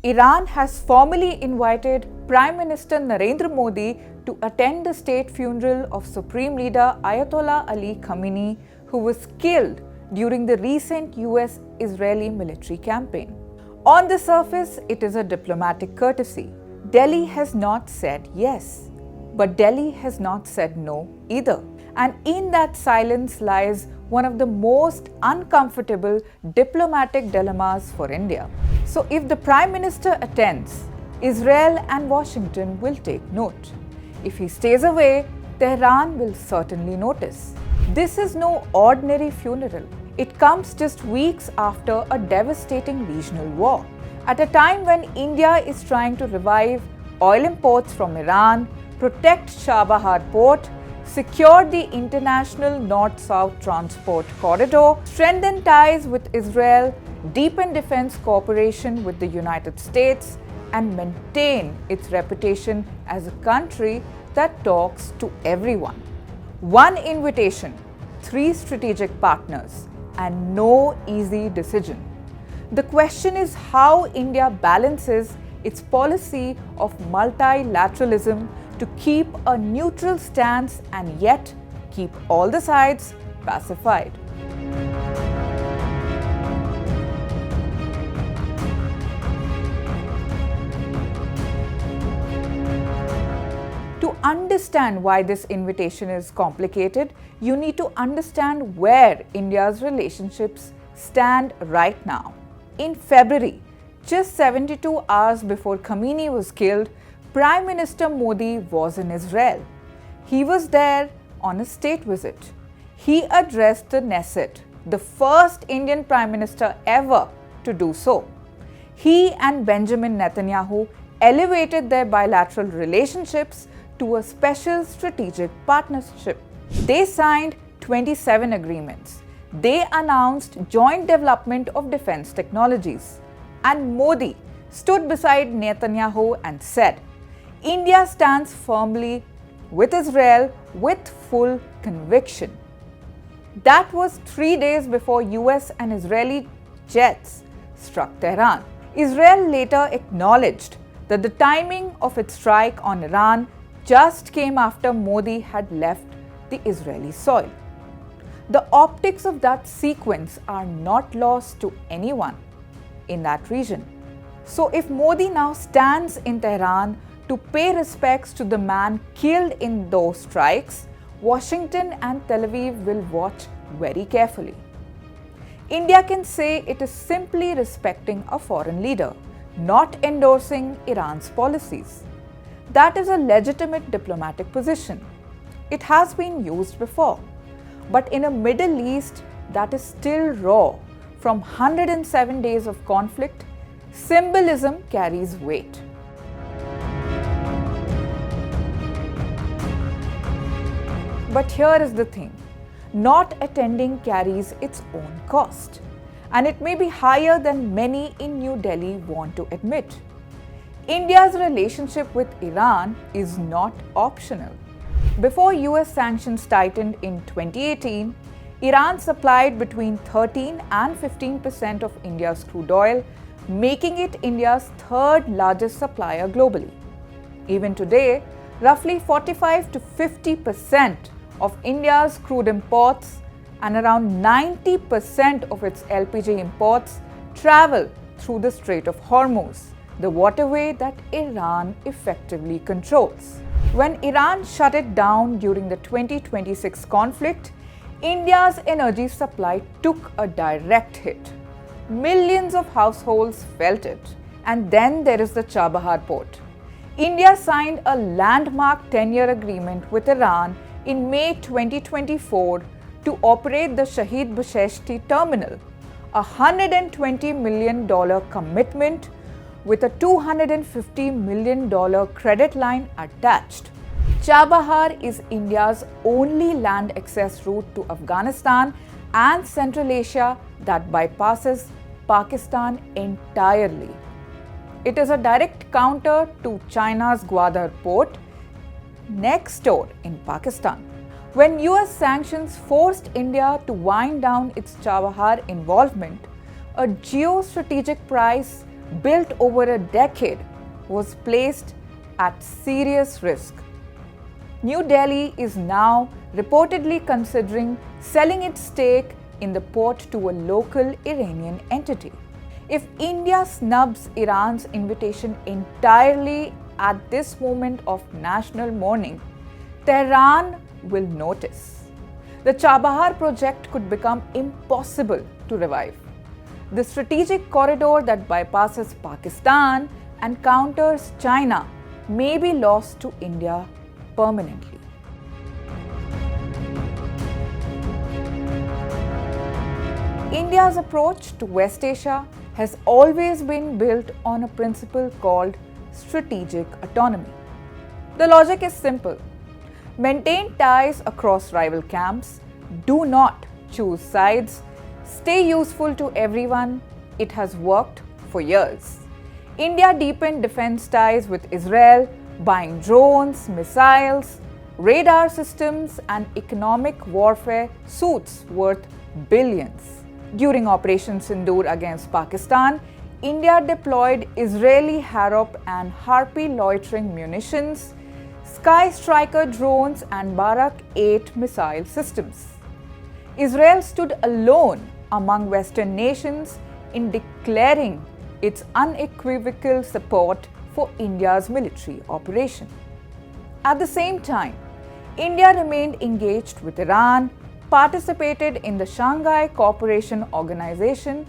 Iran has formally invited Prime Minister Narendra Modi to attend the state funeral of Supreme Leader Ayatollah Ali Khamenei, who was killed during the recent US-Israeli military campaign. On the surface, it is a diplomatic courtesy. Delhi has not said yes, but Delhi has not said no either. And in that silence lies one of the most uncomfortable diplomatic dilemmas for India. So if the Prime Minister attends, Israel and Washington will take note. If he stays away, Tehran will certainly notice. This is no ordinary funeral. It comes just weeks after a devastating regional war. At a time when India is trying to revive oil imports from Iran, protect Chabahar Port, secure the international north-south transport corridor, strengthen ties with Israel, deepen defense cooperation with the United States, and maintain its reputation as a country that talks to everyone. One invitation, 3 strategic partners, and no easy decision. The question is how India balances its policy of multilateralism to keep a neutral stance and yet keep all the sides pacified. To understand why this invitation is complicated, you need to understand where India's relationships stand right now. In February, just 72 hours before Khamenei was killed, Prime Minister Modi was in Israel. He was there on a state visit. He addressed the Knesset, the first Indian Prime Minister ever to do so. He and Benjamin Netanyahu elevated their bilateral relationships to a special strategic partnership. They signed 27 agreements. They announced joint development of defense technologies. And Modi stood beside Netanyahu and said, India stands firmly with Israel with full conviction. That was 3 days before US and Israeli jets struck Tehran. Israel later acknowledged that the timing of its strike on Iran just came after Modi had left the Israeli soil. The optics of that sequence are not lost to anyone in that region. So if Modi now stands in Tehran to pay respects to the man killed in those strikes, Washington and Tel Aviv will watch very carefully. India can say it is simply respecting a foreign leader, not endorsing Iran's policies. That is a legitimate diplomatic position. It has been used before. But in a Middle East that is still raw from 107 days of conflict, symbolism carries weight. But here is the thing, not attending carries its own cost, and it may be higher than many in New Delhi want to admit. India's relationship with Iran is not optional. Before US sanctions tightened in 2018, Iran supplied between 13 and 15% of India's crude oil, making it India's 3rd largest supplier globally. Even today, roughly 45 to 50% of India's crude imports and around 90% of its LPG imports travel through the Strait of Hormuz, the waterway that Iran effectively controls. When Iran shut it down during the 2026 conflict, India's energy supply took a direct hit. Millions of households felt it. And then there is the Chabahar Port. India signed a landmark 10-year agreement with Iran in May 2024 to operate the Shahid Busheshti terminal, a $120 million commitment with a $250 million credit line attached. Chabahar is India's only land access route to Afghanistan and Central Asia that bypasses Pakistan entirely. It is a direct counter to China's Gwadar port, next door in Pakistan. When US sanctions forced India to wind down its Chabahar involvement, a geostrategic price built over a decade, was placed at serious risk. New Delhi is now reportedly considering selling its stake in the port to a local Iranian entity. If India snubs Iran's invitation entirely at this moment of national mourning, Tehran will notice. The Chabahar project could become impossible to revive. The strategic corridor that bypasses Pakistan and counters China may be lost to India permanently. India's approach to West Asia has always been built on a principle called strategic autonomy. The logic is simple. Maintain ties across rival camps, do not choose sides, stay useful to everyone. It has worked for years. India deepened defense ties with Israel, buying drones, missiles, radar systems, and economic warfare suits worth billions. During Operation Sindoor against Pakistan, India deployed Israeli Harop and Harpy loitering munitions, Sky Striker drones, and Barak 8 missile systems. Israel stood alone among Western nations in declaring its unequivocal support for India's military operation. At the same time, India remained engaged with Iran, participated in the Shanghai Cooperation Organization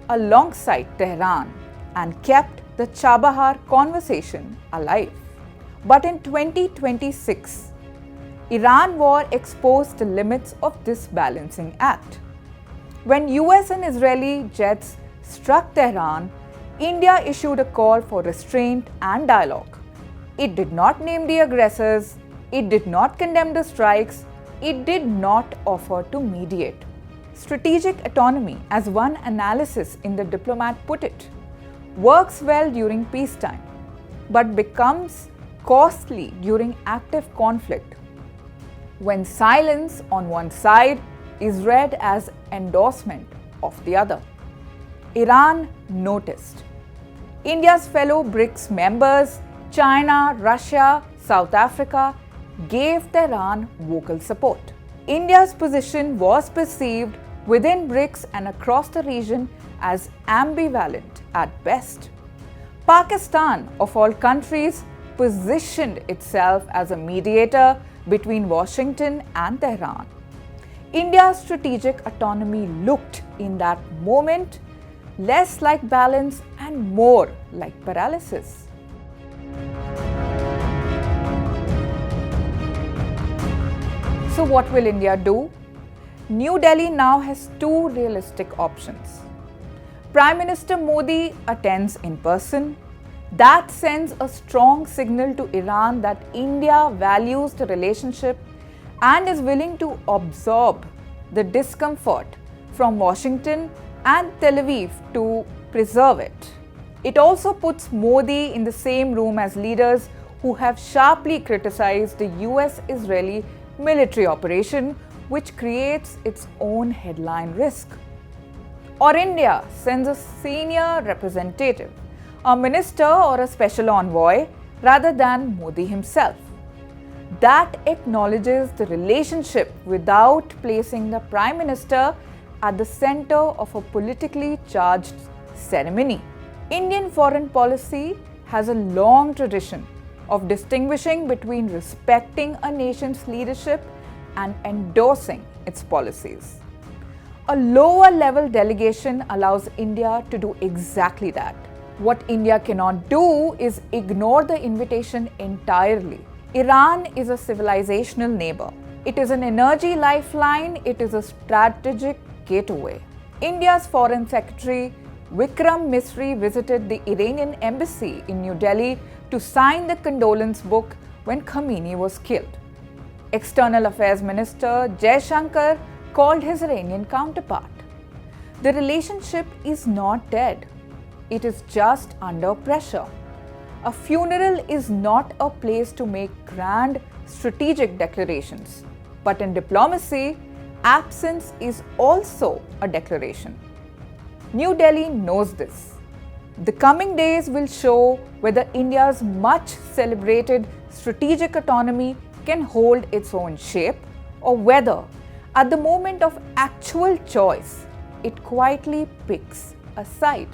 alongside Tehran, and kept the Chabahar conversation alive. But in 2026, Iran war exposed the limits of this balancing act. When US and Israeli jets struck Tehran, India issued a call for restraint and dialogue. It did not name the aggressors, it did not condemn the strikes, it did not offer to mediate. Strategic autonomy, as one analysis in The Diplomat put it, works well during peacetime, but becomes costly during active conflict, when silence on one side is read as endorsement of the other. Iran noticed. India's fellow BRICS members, China, Russia, South Africa, gave Tehran vocal support. India's position was perceived within BRICS and across the region as ambivalent at best. Pakistan, of all countries, positioned itself as a mediator between Washington and Tehran. India's strategic autonomy looked in that moment less like balance and more like paralysis. So what will India do? New Delhi now has two realistic options. Prime Minister Modi attends in person. That sends a strong signal to Iran that India values the relationship and is willing to absorb the discomfort from Washington and Tel Aviv to preserve it. It also puts Modi in the same room as leaders who have sharply criticized the US-Israeli military operation, which creates its own headline risk. Or India sends a senior representative, a minister or a special envoy, rather than Modi himself. That acknowledges the relationship without placing the Prime Minister at the center of a politically charged ceremony. Indian foreign policy has a long tradition of distinguishing between respecting a nation's leadership and endorsing its policies. A lower level delegation allows India to do exactly that. What India cannot do is ignore the invitation entirely. Iran is a civilizational neighbor. It is an energy lifeline. It is a strategic gateway. India's Foreign Secretary Vikram Misri visited the Iranian embassy in New Delhi to sign the condolence book when Khamenei was killed. External Affairs Minister Jaishankar called his Iranian counterpart. The relationship is not dead. It is just under pressure. A funeral is not a place to make grand strategic declarations. But in diplomacy, absence is also a declaration. New Delhi knows this. The coming days will show whether India's much celebrated strategic autonomy can hold its own shape, or whether, at the moment of actual choice, it quietly picks a side.